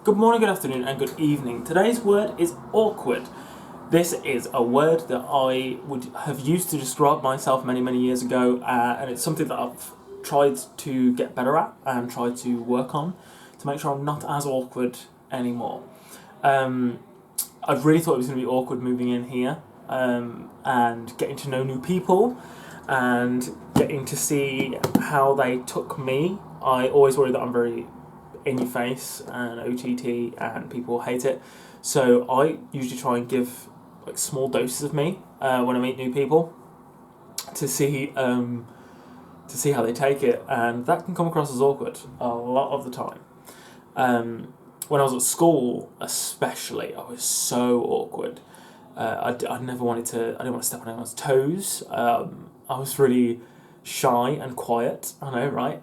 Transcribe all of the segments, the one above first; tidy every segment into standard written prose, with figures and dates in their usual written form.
Good morning, good afternoon, and good evening. Today's word is awkward. This is a word that I would have used to describe myself many, many years ago, and it's something that I've tried to get better at and tried to work on to make sure I'm not as awkward anymore. I really thought it was going to be awkward moving in here and getting to know new people and getting to see how they took me. I always worry that I'm very in your face and OTT and people hate it. So I usually try and give like small doses of me when I meet new people to see how they take it, and that can come across as awkward a lot of the time. When I was at school, especially, I was so awkward. I didn't want to step on anyone's toes. I was really shy and quiet. I know, right?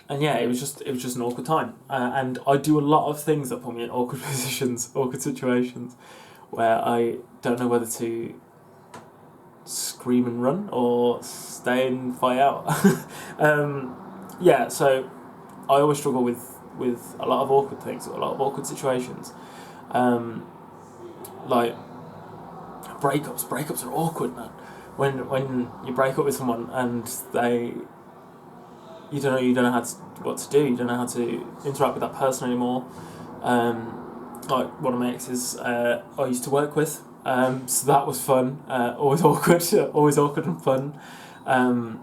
And yeah, it was just an awkward time. And I do a lot of things that put me in awkward positions, awkward situations, where I don't know whether to scream and run or stay and fight out. So I always struggle with a lot of awkward things, a lot of awkward situations. Like breakups are awkward, man. When you break up with someone and you don't know what to do. You don't know how to interact with that person anymore. Like one of my exes, I used to work with, so that was fun. Always awkward, always awkward and fun. I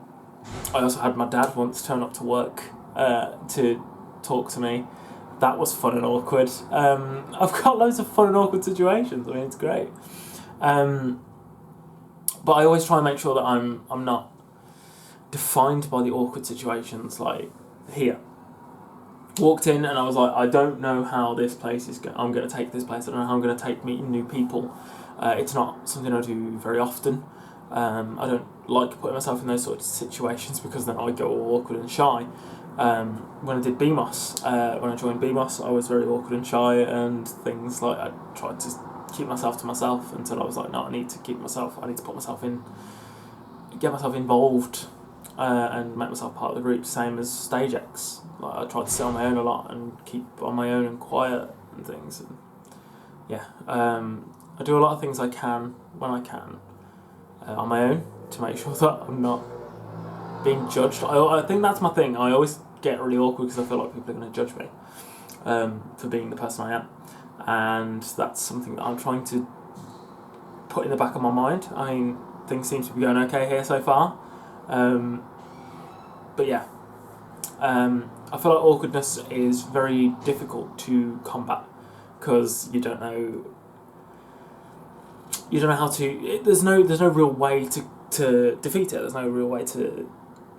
also had my dad once turn up to work to talk to me. That was fun and awkward. I've got loads of fun and awkward situations. I mean, it's great. But I always try and make sure that I'm not defined by the awkward situations. Like here, walked in and I was like, I don't know how this place is I'm going to take this place. I don't know how I'm going to take meeting new people. It's not something I do very often. I don't like putting myself in those sorts of situations because then I go all awkward and shy. When I did BMOS, when I joined BMOS, I was very awkward and shy and things like I tried to keep myself to myself until I was like, no, I need to put myself in, get myself involved. And make myself part of the group, same as Stage X. Like I try to sit on my own a lot and keep on my own and quiet and things. And yeah, I do a lot of things I can when I can on my own to make sure that I'm not being judged. I think that's my thing. I always get really awkward because I feel like people are going to judge me for being the person I am, and that's something that I'm trying to put in the back of my mind. I mean, things seem to be going okay here so far. But yeah, I feel like awkwardness is very difficult to combat because you don't know how to. There's no real way to defeat it. There's no real way to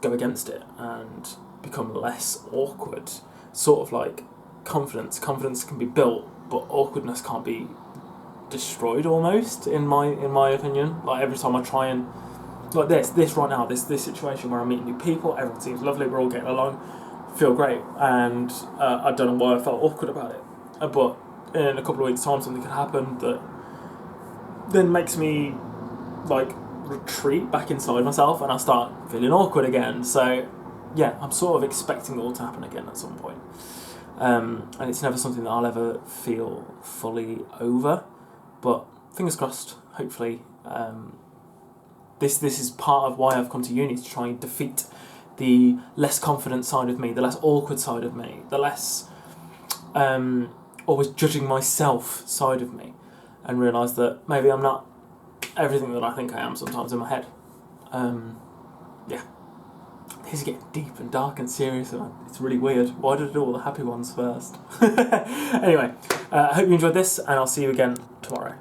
go against it and become less awkward. Sort of like confidence. Confidence can be built, but awkwardness can't be destroyed. Almost, in my opinion. Like every time I try and like this right now, this situation where I'm meeting new people, everyone seems lovely, we're all getting along, feel great, and I don't know why I felt awkward about it. But in a couple of weeks' time, something could happen that then makes me like retreat back inside myself, and I start feeling awkward again. So yeah, I'm sort of expecting it all to happen again at some point, and it's never something that I'll ever feel fully over. But fingers crossed, hopefully. This is part of why I've come to uni, to try and defeat the less confident side of me, the less awkward side of me, the less always judging myself side of me, and realise that maybe I'm not everything that I think I am sometimes in my head. Yeah. These are getting deep and dark and serious, and it's really weird. Why did I do all the happy ones first? Anyway, I hope you enjoyed this, and I'll see you again tomorrow.